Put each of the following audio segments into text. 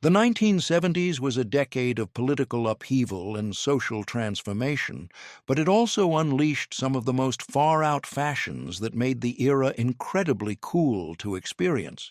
The 1970s was a decade of political upheaval and social transformation, but it also unleashed some of the most far-out fashions that made the era incredibly cool to experience.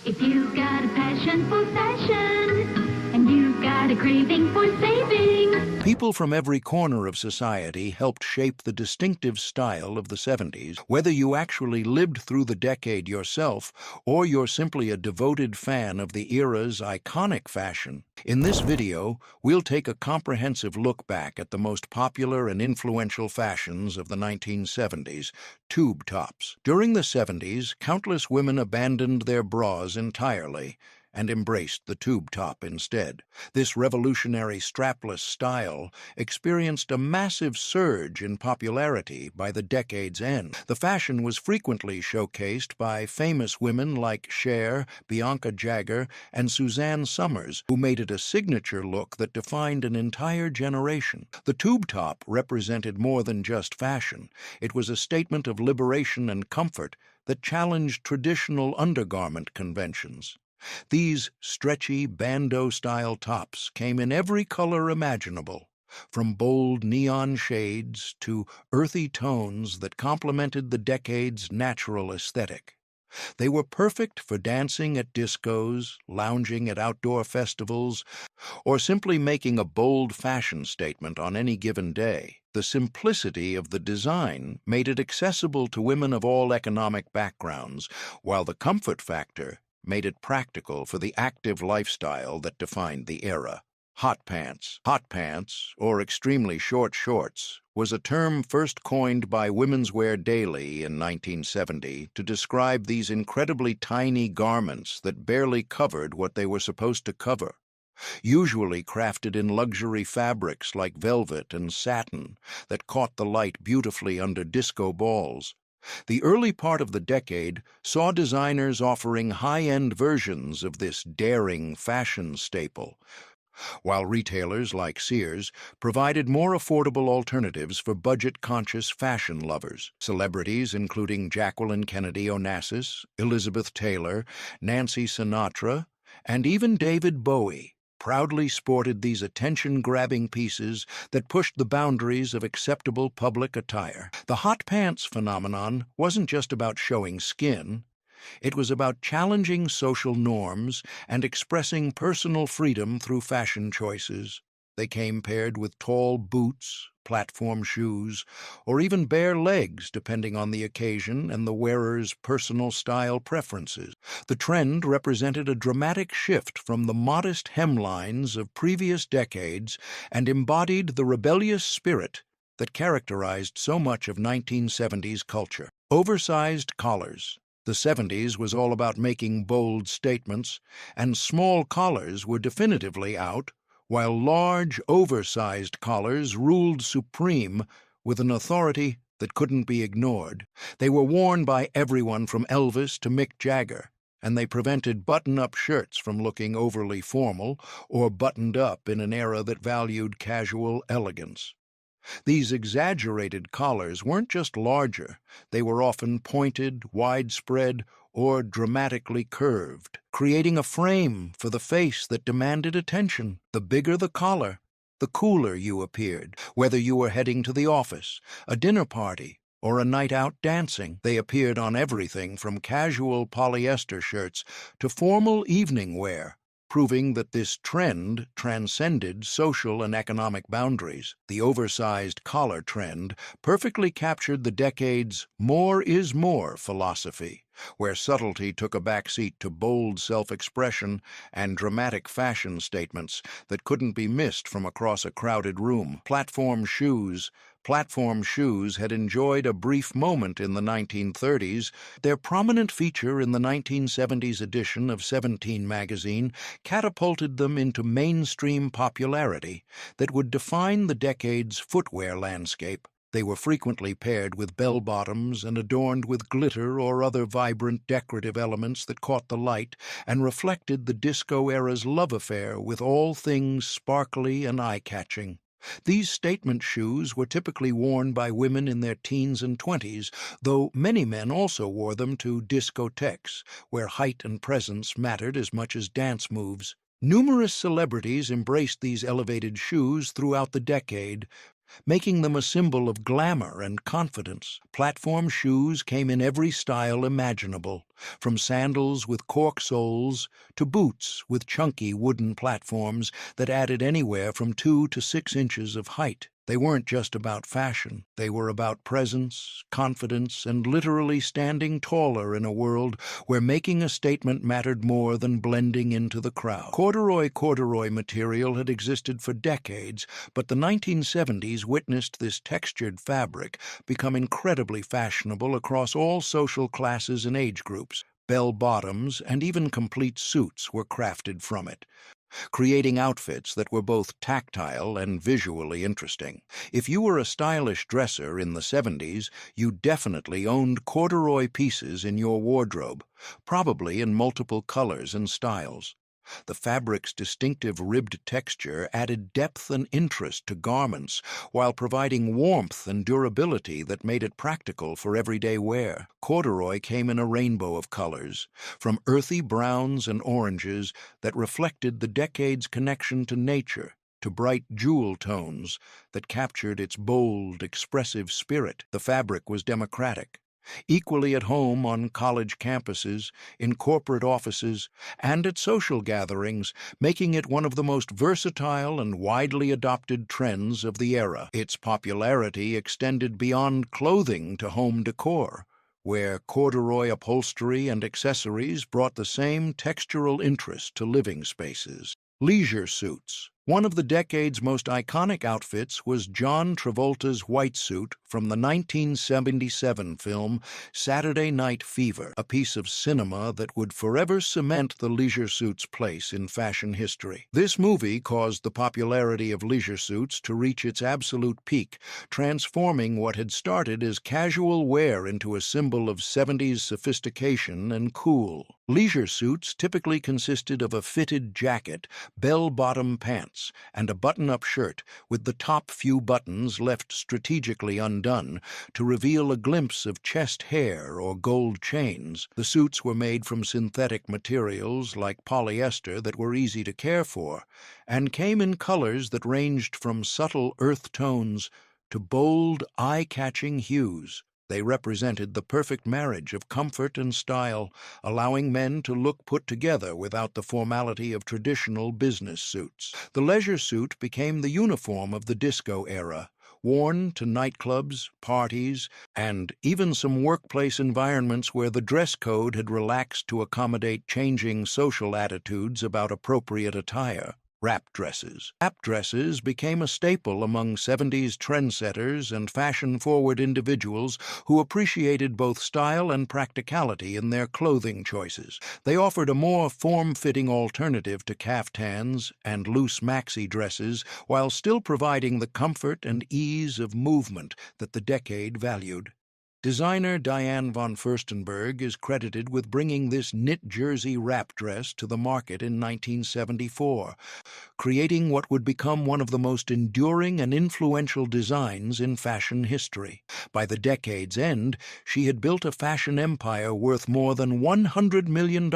If you've got a passion for fashion, and you've got a craving for saving, People from every corner of society helped shape the distinctive style of the 70s, whether you actually lived through the decade yourself or you're simply a devoted fan of the era's iconic fashion. In this video, we'll take a comprehensive look back at the most popular and influential fashions of the 1970s, tube tops. During the 70s, countless women abandoned their bras entirely and embraced the tube top instead. This revolutionary strapless style experienced a massive surge in popularity by the decade's end. The fashion was frequently showcased by famous women like Cher, Bianca Jagger, and Suzanne Summers, who made it a signature look that defined an entire generation. The tube top represented more than just fashion. It was a statement of liberation and comfort that challenged traditional undergarment conventions. These stretchy bandeau-style tops came in every color imaginable, from bold neon shades to earthy tones that complemented the decade's natural aesthetic. They were perfect for dancing at discos, lounging at outdoor festivals, or simply making a bold fashion statement on any given day. The simplicity of the design made it accessible to women of all economic backgrounds, while the comfort factor made it practical for the active lifestyle that defined the era. Hot pants. Hot pants, or extremely short shorts, was a term first coined by Women's Wear Daily in 1970 to describe these incredibly tiny garments that barely covered what they were supposed to cover. Usually crafted in luxury fabrics like velvet and satin that caught the light beautifully under disco balls. The early part of the decade saw designers offering high-end versions of this daring fashion staple, while retailers like Sears provided more affordable alternatives for budget-conscious fashion lovers. Celebrities including Jacqueline Kennedy Onassis, Elizabeth Taylor, Nancy Sinatra, and even David Bowie proudly sported these attention-grabbing pieces that pushed the boundaries of acceptable public attire. The hot pants phenomenon wasn't just about showing skin. It was about challenging social norms and expressing personal freedom through fashion choices. They came paired with tall boots, platform shoes, or even bare legs depending on the occasion and the wearer's personal style preferences. The trend represented a dramatic shift from the modest hemlines of previous decades and embodied the rebellious spirit that characterized so much of 1970s culture. Oversized collars. The 70s was all about making bold statements, and small collars were definitively out, while large, oversized collars ruled supreme with an authority that couldn't be ignored. They were worn by everyone from Elvis to Mick Jagger, and they prevented button-up shirts from looking overly formal or buttoned up in an era that valued casual elegance. These exaggerated collars weren't just larger, they were often pointed, widespread, or dramatically curved, creating a frame for the face that demanded attention. The bigger the collar, the cooler you appeared, whether you were heading to the office, a dinner party, or a night out dancing. They appeared on everything from casual polyester shirts to formal evening wear, proving that this trend transcended social and economic boundaries. The oversized collar trend perfectly captured the decade's "more is more" philosophy, where subtlety took a backseat to bold self-expression and dramatic fashion statements that couldn't be missed from across a crowded room. Platform shoes. Platform shoes had enjoyed a brief moment in the 1930s. Their prominent feature in the 1970s edition of 17 magazine catapulted them into mainstream popularity that would define the decade's footwear landscape. They were frequently paired with bell-bottoms and adorned with glitter or other vibrant decorative elements that caught the light and reflected the disco era's love affair with all things sparkly and eye-catching. These statement shoes were typically worn by women in their teens and 20s, though many men also wore them to discotheques, where height and presence mattered as much as dance moves. Numerous celebrities embraced these elevated shoes throughout the decade, making them a symbol of glamour and confidence. Platform shoes came in every style imaginable, from sandals with cork soles to boots with chunky wooden platforms that added anywhere from 2 to 6 inches of height. They weren't just about fashion. They were about presence, confidence, and literally standing taller in a world where making a statement mattered more than blending into the crowd. Corduroy material had existed for decades, but the 1970s witnessed this textured fabric become incredibly fashionable across all social classes and age groups. Bell-bottoms and even complete suits were crafted from it, creating outfits that were both tactile and visually interesting. If you were a stylish dresser in the 70s, you definitely owned corduroy pieces in your wardrobe, probably in multiple colors and styles. The fabric's distinctive ribbed texture added depth and interest to garments while providing warmth and durability that made it practical for everyday wear. Corduroy came in a rainbow of colors, from earthy browns and oranges that reflected the decade's connection to nature to bright jewel tones that captured its bold, expressive spirit. The fabric was democratic, equally at home on college campuses, in corporate offices, and at social gatherings, making it one of the most versatile and widely adopted trends of the era. Its popularity extended beyond clothing to home decor, where corduroy upholstery and accessories brought the same textural interest to living spaces. Leisure suits. One of the decade's most iconic outfits was John Travolta's white suit from the 1977 film Saturday Night Fever, a piece of cinema that would forever cement the leisure suit's place in fashion history. This movie caused the popularity of leisure suits to reach its absolute peak, transforming what had started as casual wear into a symbol of 70s sophistication and cool. Leisure suits typically consisted of a fitted jacket, bell-bottom pants, and a button-up shirt with the top few buttons left strategically undone to reveal a glimpse of chest hair or gold chains. The suits were made from synthetic materials like polyester that were easy to care for, and came in colors that ranged from subtle earth tones to bold, eye-catching hues. They represented the perfect marriage of comfort and style, allowing men to look put together without the formality of traditional business suits. The leisure suit became the uniform of the disco era, worn to nightclubs, parties, and even some workplace environments where the dress code had relaxed to accommodate changing social attitudes about appropriate attire. Wrap dresses. Wrap dresses became a staple among 70s trendsetters and fashion-forward individuals who appreciated both style and practicality in their clothing choices. They offered a more form-fitting alternative to caftans and loose maxi dresses while still providing the comfort and ease of movement that the decade valued. Designer Diane von Furstenberg is credited with bringing this knit jersey wrap dress to the market in 1974, creating what would become one of the most enduring and influential designs in fashion history. By the decade's end, she had built a fashion empire worth more than $100 million,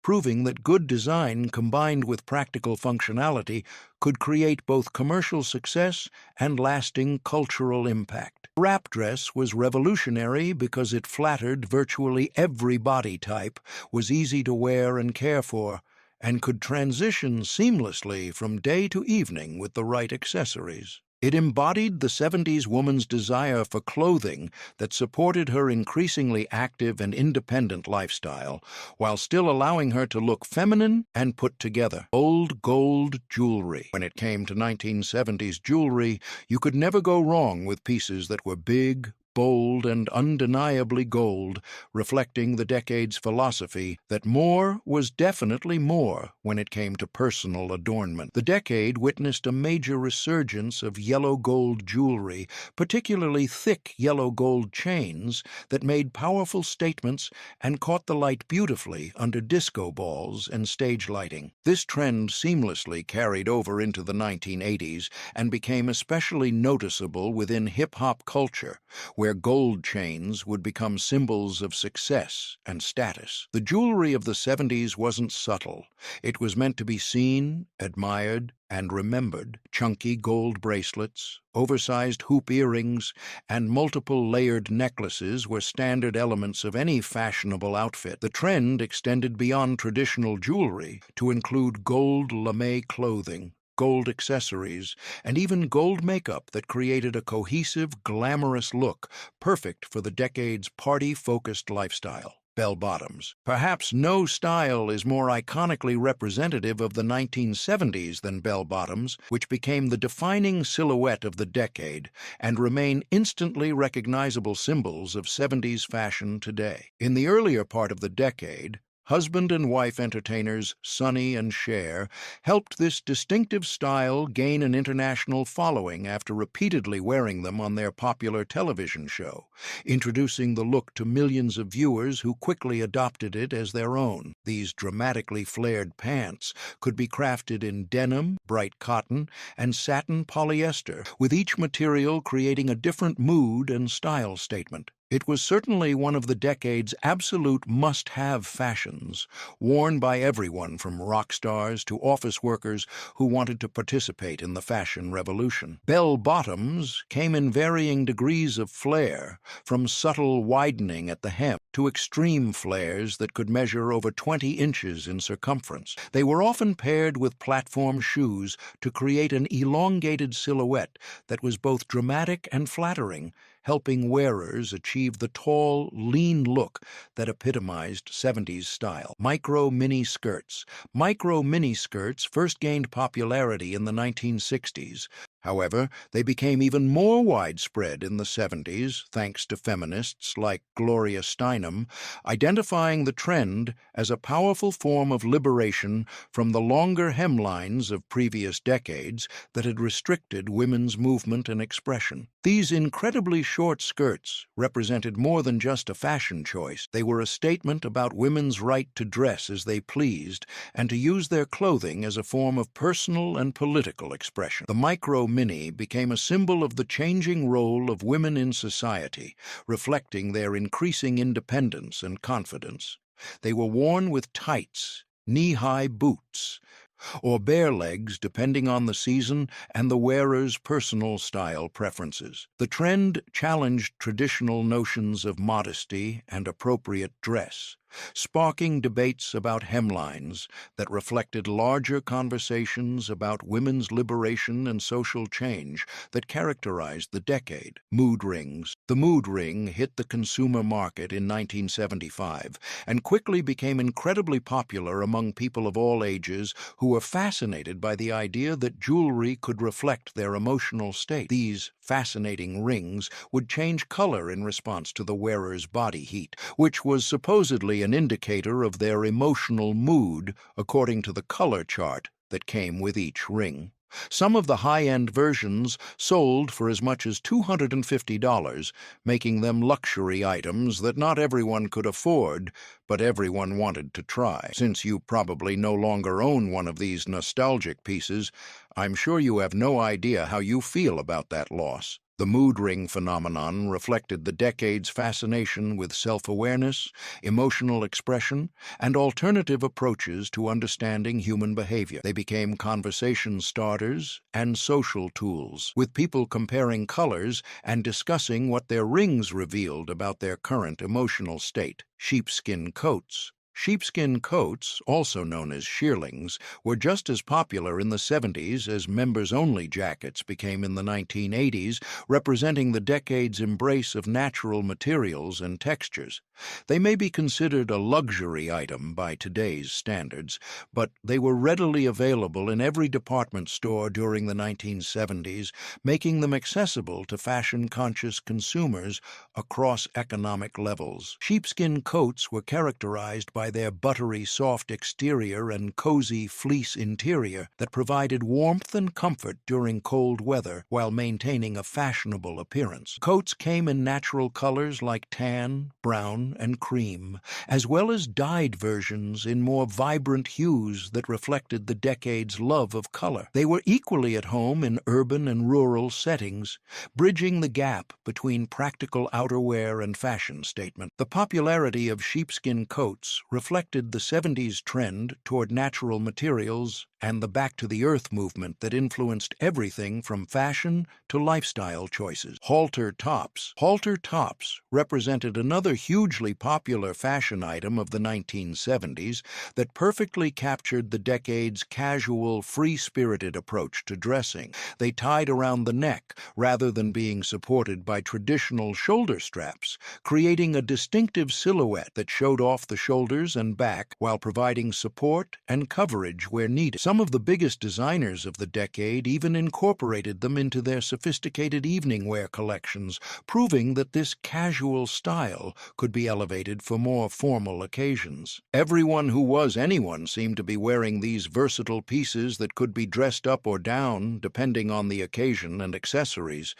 proving that good design combined with practical functionality could create both commercial success and lasting cultural impact. The wrap dress was revolutionary because it flattered virtually every body type, was easy to wear and care for, and could transition seamlessly from day to evening with the right accessories. It embodied the 70s woman's desire for clothing that supported her increasingly active and independent lifestyle, while still allowing her to look feminine and put together. Old gold jewelry. When it came to 1970s jewelry, you could never go wrong with pieces that were big, bold, and undeniably gold, reflecting the decade's philosophy that more was definitely more when it came to personal adornment. The decade witnessed a major resurgence of yellow gold jewelry, particularly thick yellow gold chains that made powerful statements and caught the light beautifully under disco balls and stage lighting. This trend seamlessly carried over into the 1980s and became especially noticeable within hip-hop culture, where gold chains would become symbols of success and status. The jewelry of the 70s wasn't subtle. It was meant to be seen, admired, and remembered. Chunky gold bracelets, oversized hoop earrings, and multiple layered necklaces were standard elements of any fashionable outfit. The trend extended beyond traditional jewelry to include gold lame clothing, gold accessories, and even gold makeup that created a cohesive, glamorous look, perfect for the decade's party-focused lifestyle. Bell-bottoms. Perhaps no style is more iconically representative of the 1970s than bell-bottoms, which became the defining silhouette of the decade and remain instantly recognizable symbols of 70s fashion today. In the earlier part of the decade, husband and wife entertainers Sonny and Cher helped this distinctive style gain an international following after repeatedly wearing them on their popular television show, introducing the look to millions of viewers who quickly adopted it as their own. These dramatically flared pants could be crafted in denim, bright cotton, and satin polyester, with each material creating a different mood and style statement. It was certainly one of the decade's absolute must-have fashions, worn by everyone from rock stars to office workers who wanted to participate in the fashion revolution. Bell-bottoms came in varying degrees of flare, from subtle widening at the hem to extreme flares that could measure over 20 inches in circumference. They were often paired with platform shoes to create an elongated silhouette that was both dramatic and flattering, helping wearers achieve the tall, lean look that epitomized 70s style. Micro-mini skirts. Micro-mini skirts first gained popularity in the 1960s. However, they became even more widespread in the 70s, thanks to feminists like Gloria Steinem, identifying the trend as a powerful form of liberation from the longer hemlines of previous decades that had restricted women's movement and expression. These incredibly short skirts represented more than just a fashion choice. They were a statement about women's right to dress as they pleased and to use their clothing as a form of personal and political expression. The micro-mini became a symbol of the changing role of women in society, reflecting their increasing independence and confidence. They were worn with tights, knee-high boots, or bare legs depending on the season and the wearer's personal style preferences. The trend challenged traditional notions of modesty and appropriate dress, sparking debates about hemlines that reflected larger conversations about women's liberation and social change that characterized the decade. Mood rings. The mood ring hit the consumer market in 1975 and quickly became incredibly popular among people of all ages who were fascinated by the idea that jewelry could reflect their emotional state. These fascinating rings would change color in response to the wearer's body heat, which was supposedly an indicator of their emotional mood according to the color chart that came with each ring. Some of the high-end versions sold for as much as $250, making them luxury items that not everyone could afford, but everyone wanted to try. Since you probably no longer own one of these nostalgic pieces, I'm sure you have no idea how you feel about that loss. The mood ring phenomenon reflected the decade's fascination with self-awareness, emotional expression, and alternative approaches to understanding human behavior. They became conversation starters and social tools, with people comparing colors and discussing what their rings revealed about their current emotional state. Sheepskin coats. Sheepskin coats, also known as shearlings, were just as popular in the 70s as members-only jackets became in the 1980s, representing the decade's embrace of natural materials and textures. They may be considered a luxury item by today's standards, but they were readily available in every department store during the 1970s, making them accessible to fashion-conscious consumers across economic levels. Sheepskin coats were characterized by their buttery soft exterior and cozy fleece interior that provided warmth and comfort during cold weather while maintaining a fashionable appearance. Coats came in natural colors like tan, brown, maroon and cream, as well as dyed versions in more vibrant hues that reflected the decade's love of color. They were equally at home in urban and rural settings, bridging the gap between practical outerwear and fashion statement. The popularity of sheepskin coats reflected the 70s trend toward natural materials and the back-to-the-earth movement that influenced everything from fashion to lifestyle choices. Halter Tops. Halter Tops represented another hugely popular fashion item of the 1970s that perfectly captured the decade's casual, free-spirited approach to dressing. They tied around the neck rather than being supported by traditional shoulder straps, creating a distinctive silhouette that showed off the shoulders and back while providing support and coverage where needed. Some of the biggest designers of the decade even incorporated them into their sophisticated evening wear collections, proving that this casual style could be elevated for more formal occasions. Everyone who was anyone seemed to be wearing these versatile pieces that could be dressed up or down, depending on the occasion and accessories.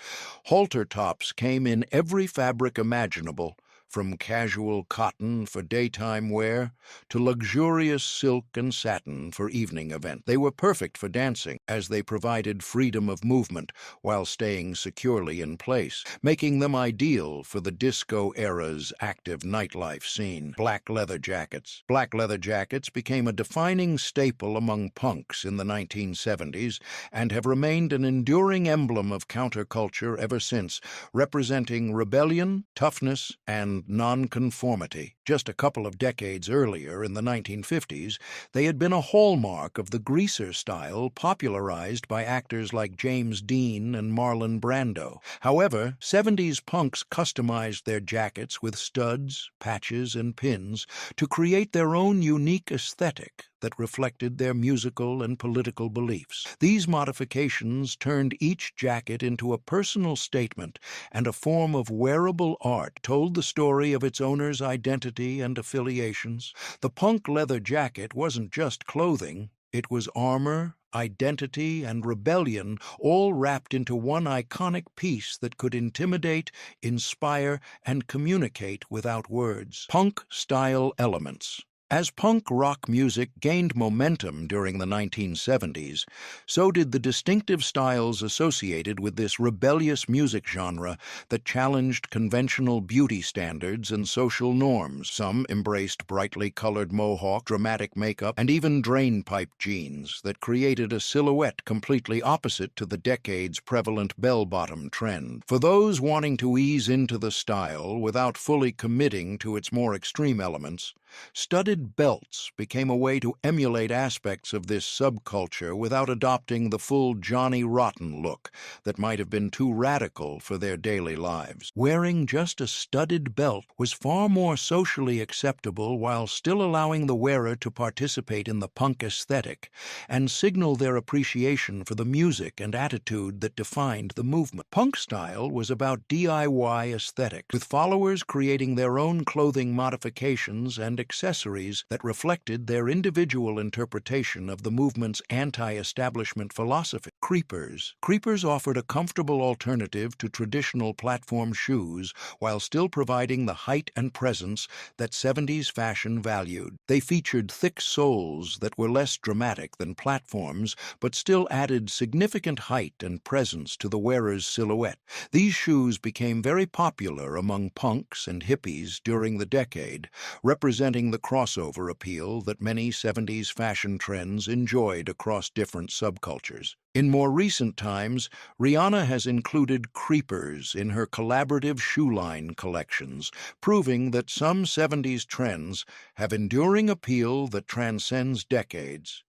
Halter tops came in every fabric imaginable, from casual cotton for daytime wear to luxurious silk and satin for evening events. They were perfect for dancing, as they provided freedom of movement while staying securely in place, making them ideal for the disco era's active nightlife scene. Black leather jackets. Black leather jackets became a defining staple among punks in the 1970s and have remained an enduring emblem of counterculture ever since, representing rebellion, toughness, and nonconformity. Just a couple of decades earlier, in the 1950s, they had been a hallmark of the greaser style popularized by actors like James Dean and Marlon Brando. However, 70s punks customized their jackets with studs, patches, and pins to create their own unique aesthetic that reflected their musical and political beliefs. These modifications turned each jacket into a personal statement and a form of wearable art, told the story of its owner's identity and affiliations. The punk leather jacket wasn't just clothing, it was armor, identity, and rebellion, all wrapped into one iconic piece that could intimidate, inspire, and communicate without words. Punk-style elements. As punk rock music gained momentum during the 1970s, so did the distinctive styles associated with this rebellious music genre that challenged conventional beauty standards and social norms. Some embraced brightly colored mohawk, dramatic makeup, and even drainpipe jeans that created a silhouette completely opposite to the decade's prevalent bell-bottom trend. For those wanting to ease into the style without fully committing to its more extreme elements, studded belts became a way to emulate aspects of this subculture without adopting the full Johnny Rotten look that might have been too radical for their daily lives. Wearing just a studded belt was far more socially acceptable while still allowing the wearer to participate in the punk aesthetic and signal their appreciation for the music and attitude that defined the movement. Punk style was about DIY aesthetic, with followers creating their own clothing modifications and accessories that reflected their individual interpretation of the movement's anti-establishment philosophy. Creepers. Creepers offered a comfortable alternative to traditional platform shoes while still providing the height and presence that 70s fashion valued. They featured thick soles that were less dramatic than platforms, but still added significant height and presence to the wearer's silhouette. These shoes became very popular among punks and hippies during the decade, representing the crossover appeal that many 70s fashion trends enjoyed across different subcultures. In more recent times, Rihanna has included creepers in her collaborative shoe line collections, proving that some 70s trends have enduring appeal that transcends decades.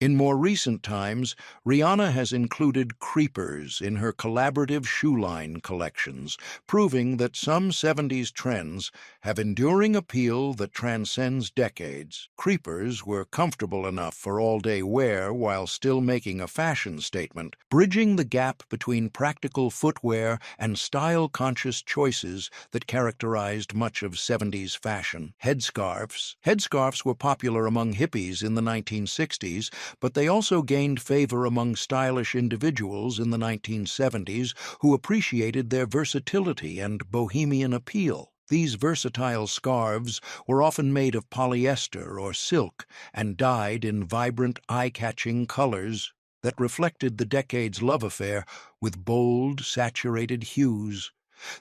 In more recent times, Rihanna has included creepers in her collaborative shoe line collections, proving that some 70s trends have enduring appeal that transcends decades. Creepers were comfortable enough for all-day wear while still making a fashion statement, bridging the gap between practical footwear and style-conscious choices that characterized much of 70s fashion. Headscarfs. Headscarfs were popular among hippies in the 1960s, but they also gained favor among stylish individuals in the 1970s who appreciated their versatility and bohemian appeal. These versatile scarves were often made of polyester or silk and dyed in vibrant, eye-catching colors that reflected the decade's love affair with bold, saturated hues.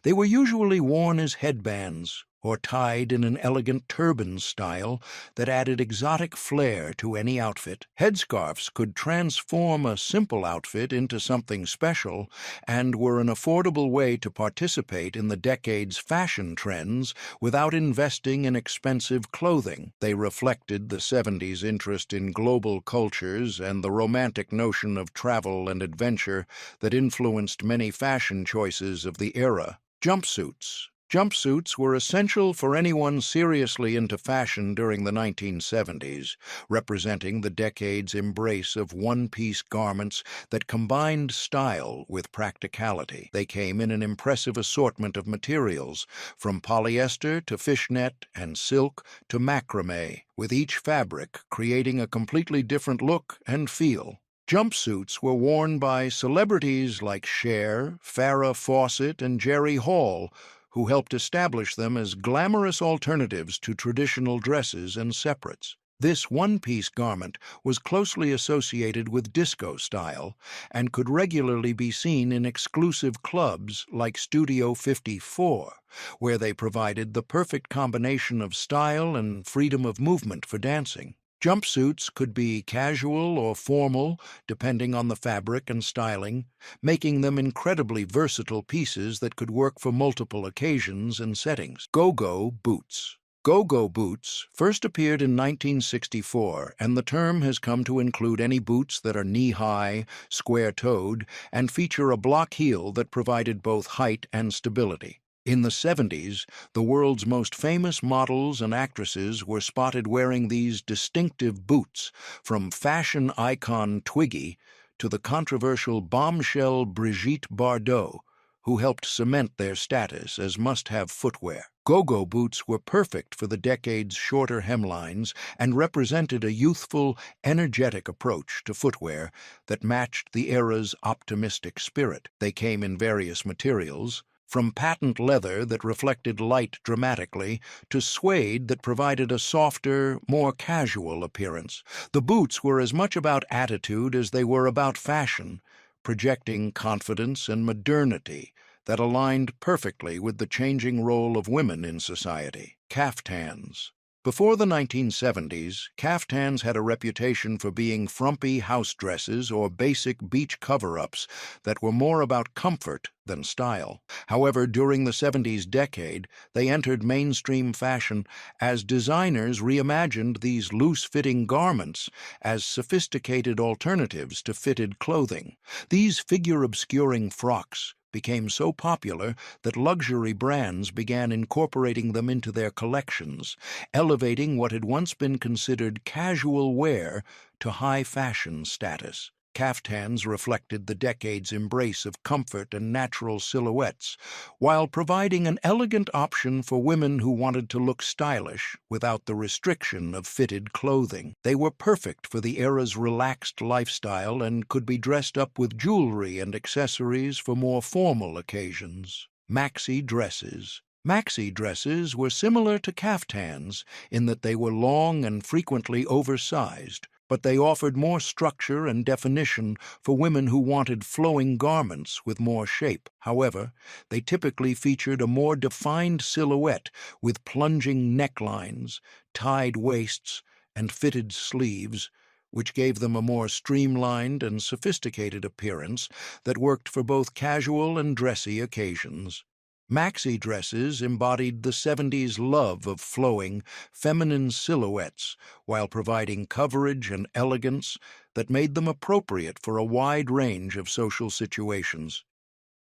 They were usually worn as headbands or tied in an elegant turban style that added exotic flair to any outfit. Headscarfs could transform a simple outfit into something special and were an affordable way to participate in the decade's fashion trends without investing in expensive clothing. They reflected the 70s interest in global cultures and the romantic notion of travel and adventure that influenced many fashion choices of the era. Jumpsuits. Jumpsuits were essential for anyone seriously into fashion during the 1970s, representing the decade's embrace of one-piece garments that combined style with practicality. They came in an impressive assortment of materials, from polyester to fishnet and silk to macrame, with each fabric creating a completely different look and feel. Jumpsuits were worn by celebrities like Cher, Farrah Fawcett, and Jerry Hall, who helped establish them as glamorous alternatives to traditional dresses and separates. This one-piece garment was closely associated with disco style and could regularly be seen in exclusive clubs like Studio 54, where they provided the perfect combination of style and freedom of movement for dancing. Jumpsuits could be casual or formal, depending on the fabric and styling, making them incredibly versatile pieces that could work for multiple occasions and settings. Go-go boots. Go-go boots first appeared in 1964, and the term has come to include any boots that are knee-high, square-toed, and feature a block heel that provided both height and stability. In the 70s, the world's most famous models and actresses were spotted wearing these distinctive boots, from fashion icon Twiggy to the controversial bombshell Brigitte Bardot, who helped cement their status as must-have footwear. Go-go boots were perfect for the decade's shorter hemlines and represented a youthful, energetic approach to footwear that matched the era's optimistic spirit. They came in various materials, from patent leather that reflected light dramatically to suede that provided a softer, more casual appearance. The boots were as much about attitude as they were about fashion, projecting confidence and modernity that aligned perfectly with the changing role of women in society. Caftans. Before the 1970s, caftans had a reputation for being frumpy house dresses or basic beach cover-ups that were more about comfort than style. However, during the 70s decade, they entered mainstream fashion as designers reimagined these loose-fitting garments as sophisticated alternatives to fitted clothing. These figure-obscuring frocks became so popular that luxury brands began incorporating them into their collections, elevating what had once been considered casual wear to high fashion status. Caftans reflected the decade's embrace of comfort and natural silhouettes, while providing an elegant option for women who wanted to look stylish without the restriction of fitted clothing. They were perfect for the era's relaxed lifestyle and could be dressed up with jewelry and accessories for more formal occasions. Maxi dresses. Maxi dresses were similar to caftans in that they were long and frequently oversized, but they offered more structure and definition for women who wanted flowing garments with more shape. However, they typically featured a more defined silhouette with plunging necklines, tied waists, and fitted sleeves, which gave them a more streamlined and sophisticated appearance that worked for both casual and dressy occasions. Maxi dresses embodied the 70s love of flowing, feminine silhouettes while providing coverage and elegance that made them appropriate for a wide range of social situations.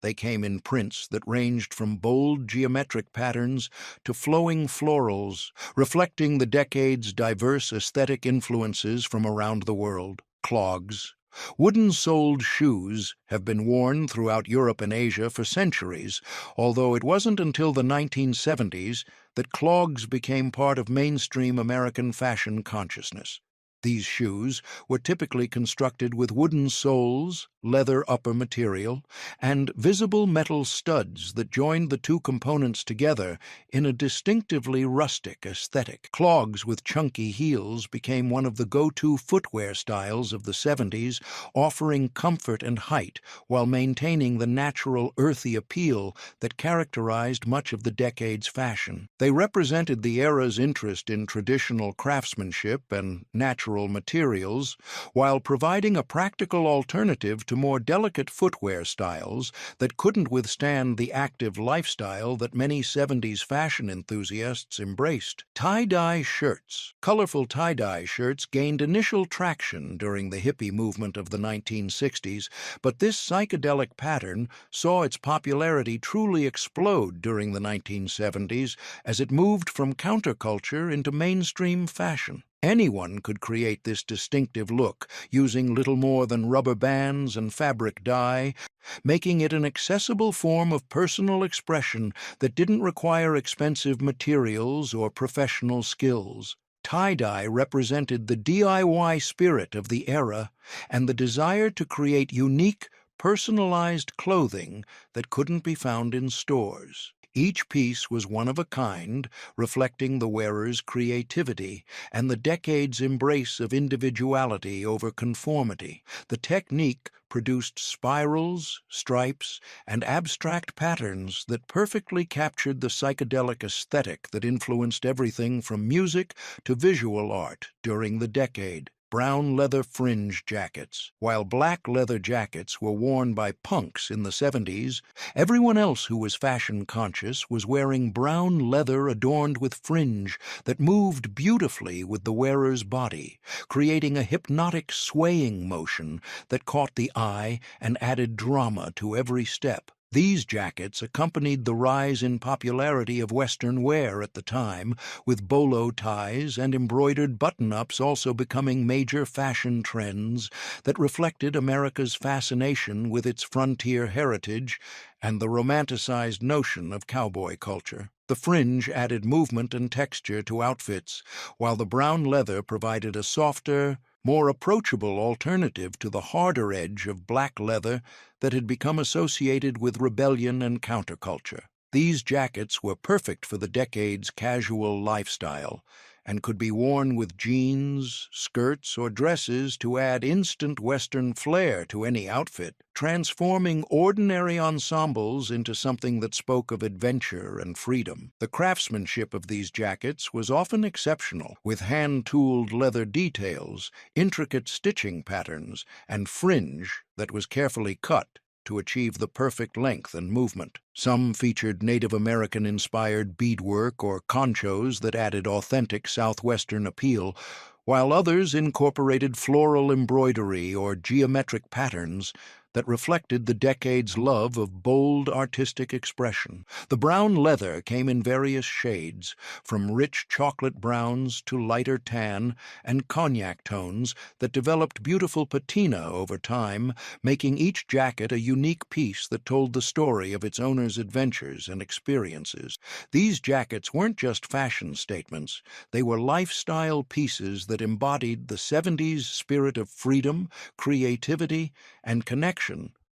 They came in prints that ranged from bold geometric patterns to flowing florals, reflecting the decade's diverse aesthetic influences from around the world. Clogs. Wooden-soled shoes have been worn throughout Europe and Asia for centuries, although it wasn't until the 1970s that clogs became part of mainstream American fashion consciousness. These shoes were typically constructed with wooden soles, leather upper material, and visible metal studs that joined the two components together in a distinctively rustic aesthetic. Clogs with chunky heels became one of the go-to footwear styles of the 70s, offering comfort and height while maintaining the natural earthy appeal that characterized much of the decade's fashion. They represented the era's interest in traditional craftsmanship and natural materials, while providing a practical alternative to more delicate footwear styles that couldn't withstand the active lifestyle that many 70s fashion enthusiasts embraced. Tie-dye shirts. Colorful tie-dye shirts gained initial traction during the hippie movement of the 1960s, but this psychedelic pattern saw its popularity truly explode during the 1970s as it moved from counterculture into mainstream fashion. Anyone could create this distinctive look using little more than rubber bands and fabric dye, making it an accessible form of personal expression that didn't require expensive materials or professional skills. Tie-dye represented the DIY spirit of the era and the desire to create unique, personalized clothing that couldn't be found in stores. Each piece was one of a kind, reflecting the wearer's creativity and the decade's embrace of individuality over conformity. The technique produced spirals, stripes, and abstract patterns that perfectly captured the psychedelic aesthetic that influenced everything from music to visual art during the decade. Brown leather fringe jackets. While black leather jackets were worn by punks in the 70s, everyone else who was fashion-conscious was wearing brown leather adorned with fringe that moved beautifully with the wearer's body, creating a hypnotic swaying motion that caught the eye and added drama to every step. These jackets accompanied the rise in popularity of Western wear at the time, with bolo ties and embroidered button-ups also becoming major fashion trends that reflected America's fascination with its frontier heritage and the romanticized notion of cowboy culture. The fringe added movement and texture to outfits, while the brown leather provided a softer, more approachable alternative to the harder edge of black leather that had become associated with rebellion and counterculture. These jackets were perfect for the decade's casual lifestyle and could be worn with jeans, skirts, or dresses to add instant Western flair to any outfit, transforming ordinary ensembles into something that spoke of adventure and freedom. The craftsmanship of these jackets was often exceptional, with hand-tooled leather details, intricate stitching patterns, and fringe that was carefully cut to achieve the perfect length and movement. Some featured Native American-inspired beadwork or ponchos that added authentic Southwestern appeal, while others incorporated floral embroidery or geometric patterns that reflected the decade's love of bold artistic expression. The brown leather came in various shades, from rich chocolate browns to lighter tan and cognac tones that developed beautiful patina over time, making each jacket a unique piece that told the story of its owner's adventures and experiences. These jackets weren't just fashion statements, they were lifestyle pieces that embodied the 70s spirit of freedom, creativity, and connection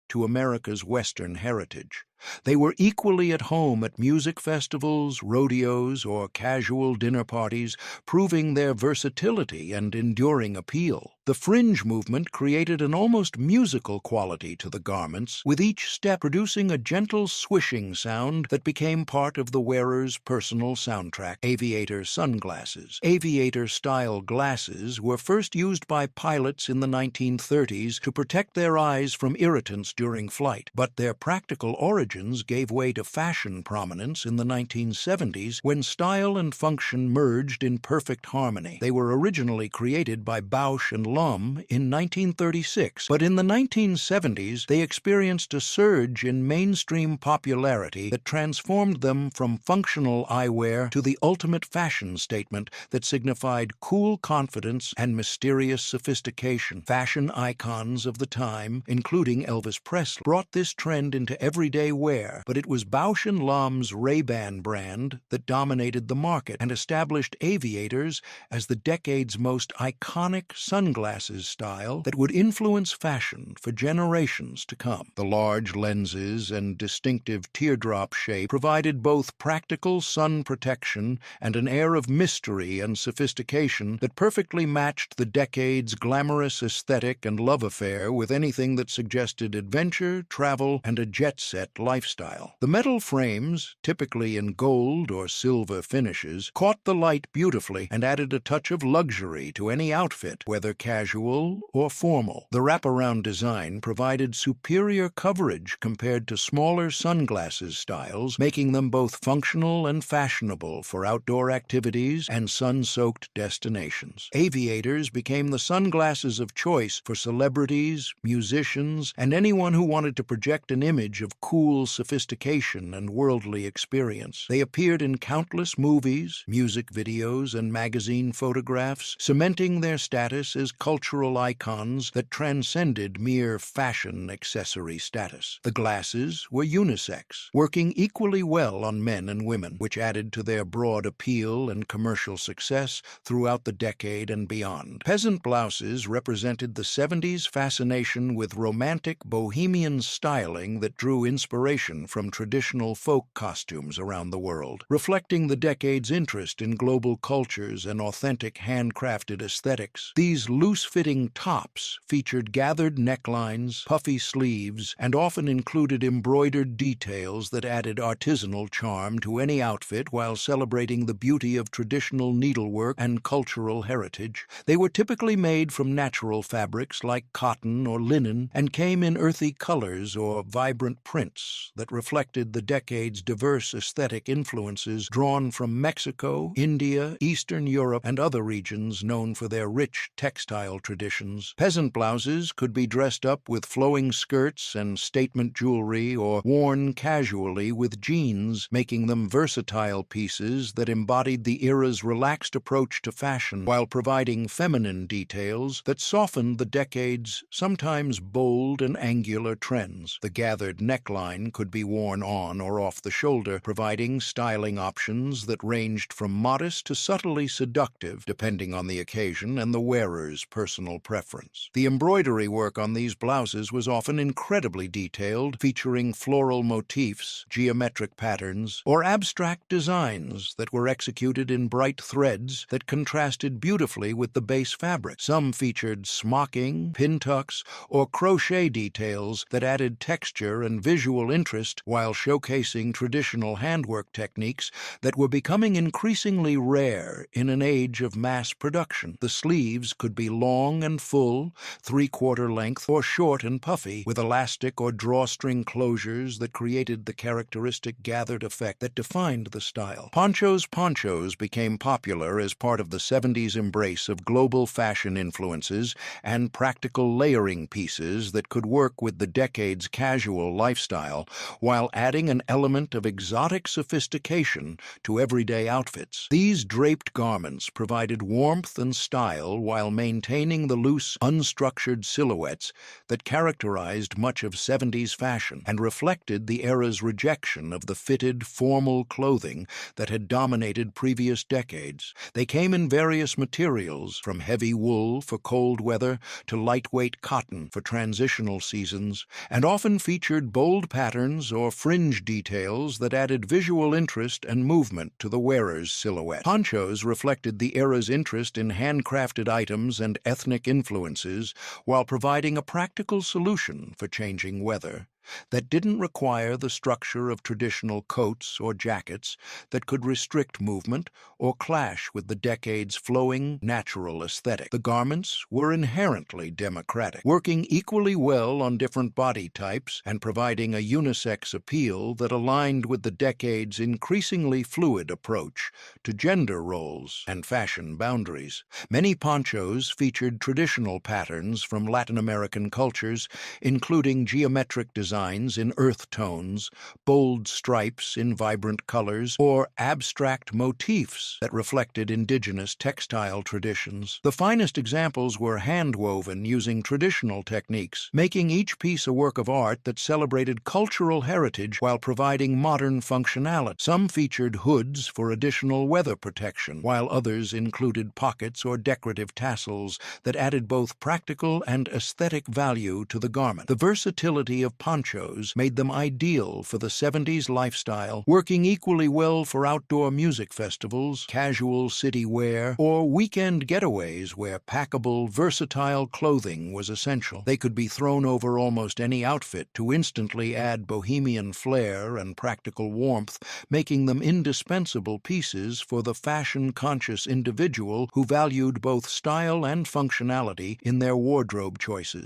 to America's Western heritage. They were equally at home at music festivals, rodeos, or casual dinner parties, proving their versatility and enduring appeal. The fringe movement created an almost musical quality to the garments, with each step producing a gentle swishing sound that became part of the wearer's personal soundtrack. Aviator sunglasses. Aviator-style glasses were first used by pilots in the 1930s to protect their eyes from irritants during flight, but their practical origins gave way to fashion prominence in the 1970s when style and function merged in perfect harmony. They were originally created by Bausch and Lomb in 1936, but in the 1970s they experienced a surge in mainstream popularity that transformed them from functional eyewear to the ultimate fashion statement that signified cool confidence and mysterious sophistication. Fashion icons of the time, including Elvis Presley, brought this trend into everyday wear, but it was Bausch & Lomb's Ray-Ban brand that dominated the market and established aviators as the decade's most iconic sunglasses style that would influence fashion for generations to come. The large lenses and distinctive teardrop shape provided both practical sun protection and an air of mystery and sophistication that perfectly matched the decade's glamorous aesthetic and love affair with anything that suggested adventure, travel, and a jet-set lifestyle. The metal frames, typically in gold or silver finishes, caught the light beautifully and added a touch of luxury to any outfit, whether casual or formal. The wraparound design provided superior coverage compared to smaller sunglasses styles, making them both functional and fashionable for outdoor activities and sun-soaked destinations. Aviators became the sunglasses of choice for celebrities, musicians, and anyone who wanted to project an image of cool sophistication and worldly experience. They appeared in countless movies, music videos, and magazine photographs, cementing their status as cultural icons that transcended mere fashion accessory status. The glasses were unisex, working equally well on men and women, which added to their broad appeal and commercial success throughout the decade and beyond. Peasant blouses represented the 70s fascination with romantic bohemian styling that drew inspiration from traditional folk costumes around the world, reflecting the decade's interest in global cultures and authentic handcrafted aesthetics. These loose-fitting tops featured gathered necklines, puffy sleeves, and often included embroidered details that added artisanal charm to any outfit while celebrating the beauty of traditional needlework and cultural heritage. They were typically made from natural fabrics like cotton or linen and came in earthy colors or vibrant prints that reflected the decade's diverse aesthetic influences drawn from Mexico, India, Eastern Europe, and other regions known for their rich textile traditions. Peasant blouses could be dressed up with flowing skirts and statement jewelry or worn casually with jeans, making them versatile pieces that embodied the era's relaxed approach to fashion while providing feminine details that softened the decade's sometimes bold and angular trends. The gathered neckline could be worn on or off the shoulder, providing styling options that ranged from modest to subtly seductive, depending on the occasion and the wearer's personal preference. The embroidery work on these blouses was often incredibly detailed, featuring floral motifs, geometric patterns, or abstract designs that were executed in bright threads that contrasted beautifully with the base fabric. Some featured smocking, pin tucks, or crochet details that added texture and visual interest while showcasing traditional handwork techniques that were becoming increasingly rare in an age of mass production. The sleeves could be long and full, three-quarter length, or short and puffy, with elastic or drawstring closures that created the characteristic gathered effect that defined the style. Ponchos became popular as part of the 70s embrace of global fashion influences and practical layering pieces that could work with the decade's casual lifestyle while adding an element of exotic sophistication to everyday outfits. These draped garments provided warmth and style while maintaining the loose, unstructured silhouettes that characterized much of 70s fashion and reflected the era's rejection of the fitted, formal clothing that had dominated previous decades. They came in various materials, from heavy wool for cold weather to lightweight cotton for transitional seasons, and often featured bold patterns or fringe details that added visual interest and movement to the wearer's silhouette. Ponchos reflected the era's interest in handcrafted items and ethnic influences while providing a practical solution for changing weather that didn't require the structure of traditional coats or jackets that could restrict movement or clash with the decade's flowing, natural aesthetic. The garments were inherently democratic, working equally well on different body types and providing a unisex appeal that aligned with the decade's increasingly fluid approach to gender roles and fashion boundaries. Many ponchos featured traditional patterns from Latin American cultures, including geometric design designs in earth tones, bold stripes in vibrant colors, or abstract motifs that reflected indigenous textile traditions. The finest examples were hand-woven using traditional techniques, making each piece a work of art that celebrated cultural heritage while providing modern functionality. Some featured hoods for additional weather protection, while others included pockets or decorative tassels that added both practical and aesthetic value to the garment. The versatility of ponchos made them ideal for the 70s lifestyle, working equally well for outdoor music festivals, casual city wear, or weekend getaways where packable, versatile clothing was essential. They could be thrown over almost any outfit to instantly add bohemian flair and practical warmth, making them indispensable pieces for the fashion-conscious individual who valued both style and functionality in their wardrobe choices.